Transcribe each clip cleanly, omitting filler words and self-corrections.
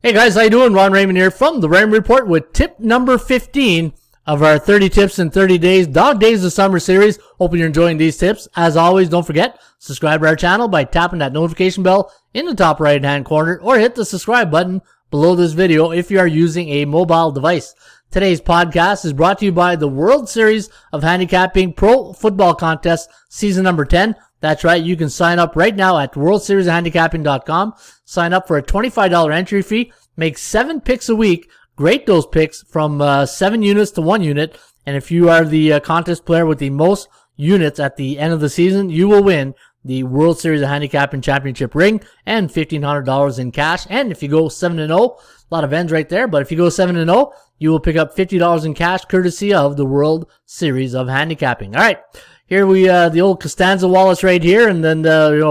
Hey guys, how you doing? Ron Raymond here from the Raymond Report with tip number 15 of our 30 tips in 30 days, Dog Days of Summer series. Hoping you're enjoying these tips. As always, don't forget, subscribe to our channel by tapping that notification bell in the top right hand corner or hit the subscribe button below this video if you are using a mobile device. Today's podcast is brought to you by the World Series of Handicapping Pro Football Contest Season number 10. That's right, you can sign up right now at worldserieshandicapping.com. Sign up for a $25 entry fee. Make 7 picks a week. Grade those picks from 7 units to 1 unit. And if you are the contest player with the most units at the end of the season, you will win the World Series of Handicapping Championship ring and $1,500 in cash. And if you go 7-0, a lot of ends right there, but if you go 7-0, you will pick up $50 in cash courtesy of the World Series of Handicapping. All right. Here we, the old Costanza wallets right here, and then,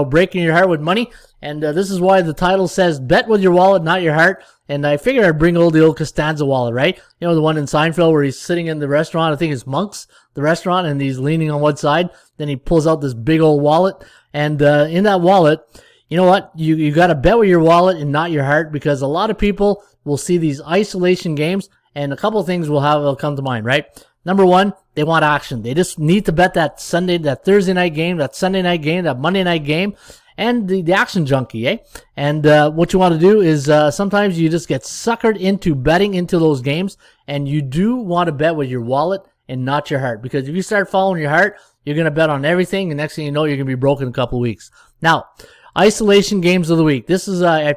breaking your heart with money. And this is why the title says, bet with your wallet, not your heart. And I figured I'd bring the old Costanza wallet, right? You know, the one in Seinfeld where he's sitting in the restaurant, I think it's Monk's, the restaurant, and he's leaning on one side. Then he pulls out this big old wallet. And in that wallet, you know what? You got to bet with your wallet and not your heart, because a lot of people will see these isolation games, and a couple of things will come to mind, right? Number one, they want action. They just need to bet that Sunday, that Thursday night game, that Sunday night game, that Monday night game, and the action junkie, eh? And what you want to do is sometimes you just get suckered into betting into those games, and you do want to bet with your wallet and not your heart, because if you start following your heart, you're going to bet on everything, and next thing you know, you're going to be broke in a couple of weeks. Now, isolation games of the week. This is I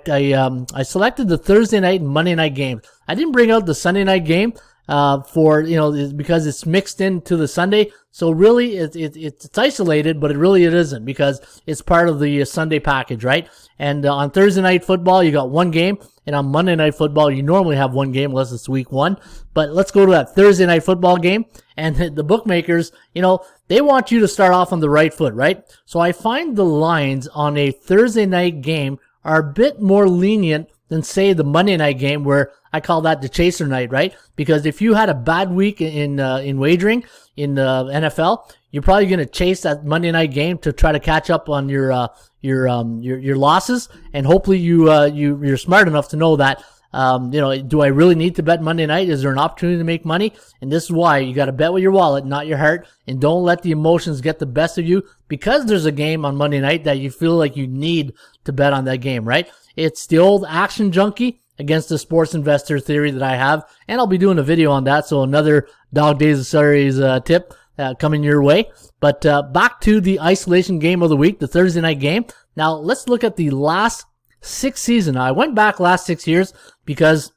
selected the Thursday night and Monday night games. I didn't bring out the Sunday night game because it's mixed into the Sunday. So really, it's isolated, but it isn't, because it's part of the Sunday package, right? And on Thursday night football, you got one game, and on Monday night football, you normally have one game unless it's week 1. But let's go to that Thursday night football game, and the bookmakers, they want you to start off on the right foot, right? So I find the lines on a Thursday night game are a bit more lenient than, say, the Monday night game, where I call that the chaser night, right? Because if you had a bad week in wagering in the NFL, you're probably going to chase that Monday night game to try to catch up on your losses, and hopefully you're smart enough to know that do I really need to bet Monday night? Is there an opportunity to make money? And this is why you got to bet with your wallet, not your heart, and don't let the emotions get the best of you, because there's a game on Monday night that you feel like you need to bet on that game, right? It's the old action junkie against the sports investor theory that I have, and I'll be doing a video on that, so another Dog Days of Series tip coming your way. But back to the isolation game of the week, the Thursday night game. Now, let's look at the last 6 seasons. I went back last 6 years because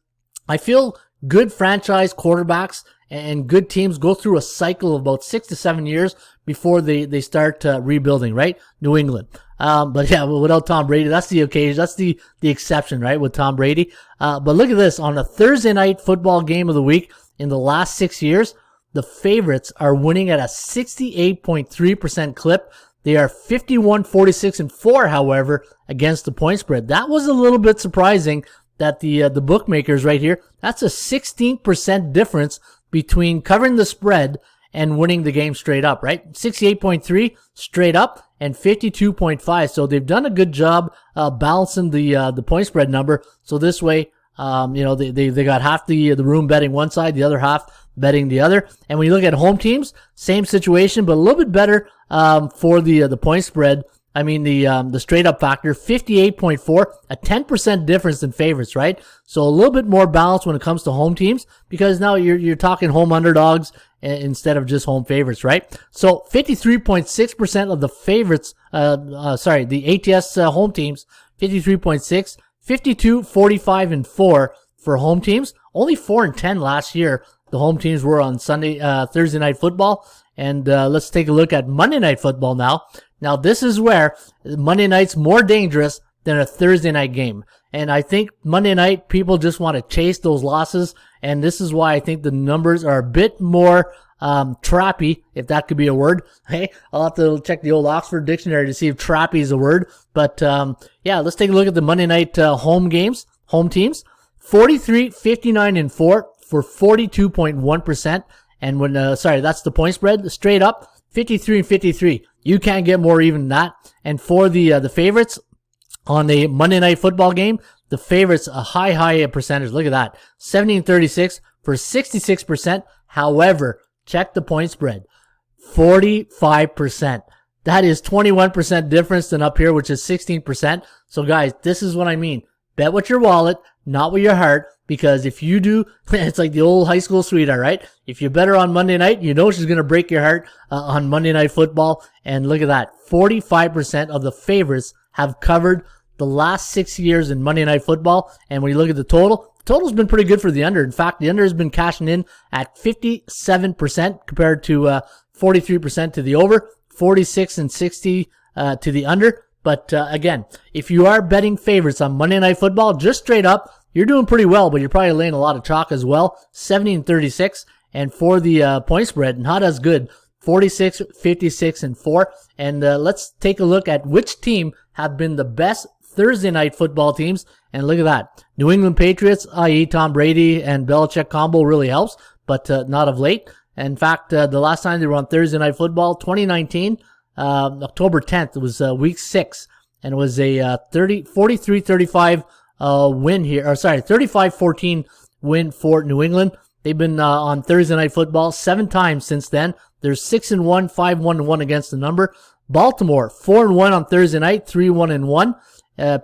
I feel good franchise quarterbacks and good teams go through a cycle of about 6 to 7 years before they start rebuilding, right? New England. But yeah, without Tom Brady, that's the occasion. That's the exception, right? With Tom Brady. But look at this. On a Thursday night football game of the week in the last 6 years, the favorites are winning at a 68.3% clip. They are 51-46-4, however, against the point spread. That was a little bit surprising that the bookmakers right here, that's a 16% difference between covering the spread and winning the game straight up, right? 68.3 straight up and 52.5. So they've done a good job balancing the point spread number. So this way, they got half the room betting one side, the other half betting the other. And when you look at home teams, same situation, but a little bit better for the point spread. I mean, the straight up factor, 58.4, a 10% difference in favorites, right? So a little bit more balance when it comes to home teams, because now you're talking home underdogs instead of just home favorites, right? So 53.6% of the favorites, the ATS home teams, 53.6, 52, 45, and 4 for home teams. Only 4 and 10 last year. The home teams were on Thursday night football. And let's take a look at Monday night football now. Now, this is where Monday night's more dangerous than a Thursday night game. And I think Monday night, people just want to chase those losses. And this is why I think the numbers are a bit more trappy, if that could be a word. Hey, I'll have to check the old Oxford Dictionary to see if trappy is a word. But yeah, let's take a look at the Monday night home teams. 43, 59, and 4 for 42.1%. And when, that's the point spread, straight up, 53 and 53. You can't get more even than that. And for the favorites on a Monday night football game, The favorites, a high percentage. Look at that. 70-36 for 66%. However, check the point spread. 45%. That is 21% difference than up here, which is 16%. So guys, this is what I mean. Bet with your wallet, not with your heart, because if you do, it's like the old high school sweetheart, right? If you bet her on Monday night, you know she's going to break your heart on Monday Night Football. And look at that. 45% of the favorites have covered the last 6 years in Monday Night Football. And when you look at the total's been pretty good for the under. In fact, the under has been cashing in at 57% compared to 43% to the over, 46 and 60 to the under. But again, if you are betting favorites on Monday Night Football, just straight up, you're doing pretty well, but you're probably laying a lot of chalk as well. 70-36, and for the point spread, not as good. 46, 56, and 4. And let's take a look at which team have been the best Thursday Night Football teams. And look at that. New England Patriots, i.e. Tom Brady and Belichick combo really helps, but not of late. In fact, the last time they were on Thursday Night Football, 2019, October 10th, it was week 6, and it was a 43-35 win here, or sorry, 35-14 win for New England. They've been on Thursday Night Football 7 times since then. They're 6-1, 5-1-1 against the number. Baltimore 4-1 on Thursday night, 3-1-1.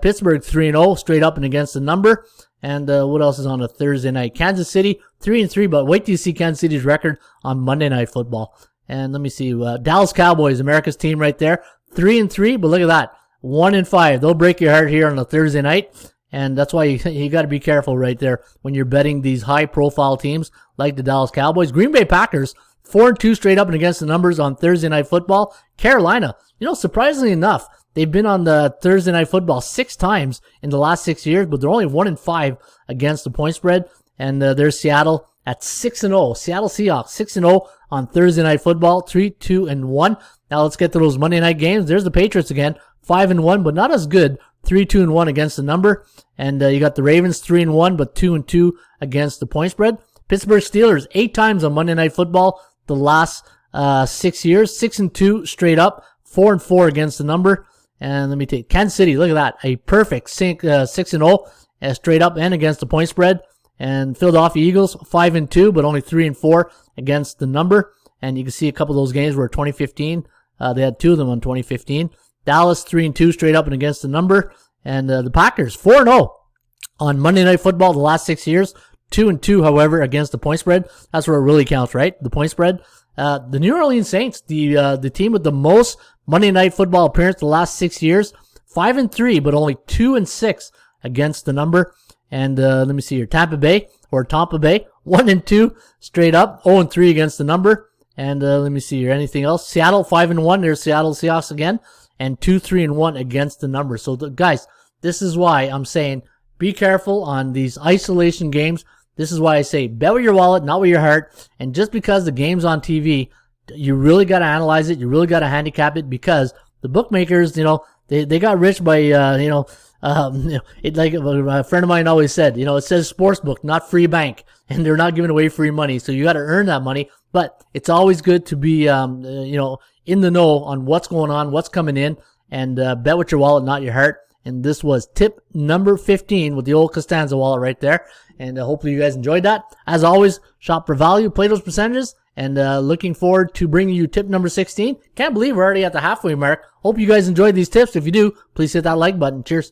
Pittsburgh 3-0 straight up and against the number. And what else is on a Thursday night? Kansas City 3-3, but wait till you see Kansas City's record on Monday Night Football. And let me see, Dallas Cowboys, America's team right there, 3-3, but look at that, 1-5. They'll break your heart here on a Thursday night. And that's why you got to be careful right there when you're betting these high-profile teams like the Dallas Cowboys. Green Bay Packers, 4-2 straight up and against the numbers on Thursday Night Football. Carolina, surprisingly enough, they've been on the Thursday Night Football 6 times in the last 6 years, but they're only 1-5 against the point spread. And there's Seattle at 6-0. Seattle Seahawks, 6-0 on Thursday Night Football, 3-2-1. Now let's get to those Monday night games. There's the Patriots again, 5-1, but not as good. 3-2-1 against the number. And you got the Ravens 3-1, but 2-2 against the point spread. Pittsburgh Steelers 8 times on Monday Night Football the last 6 years. 6-2 straight up, 4-4 against the number. And let me take Kansas City. Look at that, a perfect 6-0 straight up and against the point spread. And Philadelphia Eagles 5-2, but only 3-4 against the number. And you can see a couple of those games were 2015. They had 2 of them on 2015. Dallas 3-2 straight up and against the number. And the Packers 4-0 on Monday Night Football the last 6 years. 2-2, however, against the point spread. That's where it really counts, right? The point spread. The New Orleans Saints, the team with the most Monday Night Football appearance the last 6 years. 5-3, but only 2-6 against the number. And let me see here. Tampa Bay, 1-2 straight up. 0-3 against the number. And let me see here. Anything else? Seattle 5-1. There's Seattle Seahawks again. And 2-3-1 against the number. So, guys, this is why I'm saying be careful on these isolation games. This is why I say bet with your wallet, not with your heart. And just because the game's on TV, you really got to analyze it. You really got to handicap it, because the bookmakers, they got rich by, it, like a friend of mine always said, it says sportsbook, not free bank, and they're not giving away free money. So you got to earn that money. But it's always good to be, in the know on what's going on, what's coming in, and bet with your wallet, not your heart. And this was tip number 15 with the old Costanza wallet right there. And hopefully you guys enjoyed that. As always, shop for value, play those percentages, and looking forward to bringing you tip number 16. Can't believe we're already at the halfway mark. Hope you guys enjoyed these tips. If you do, please hit that like button. Cheers.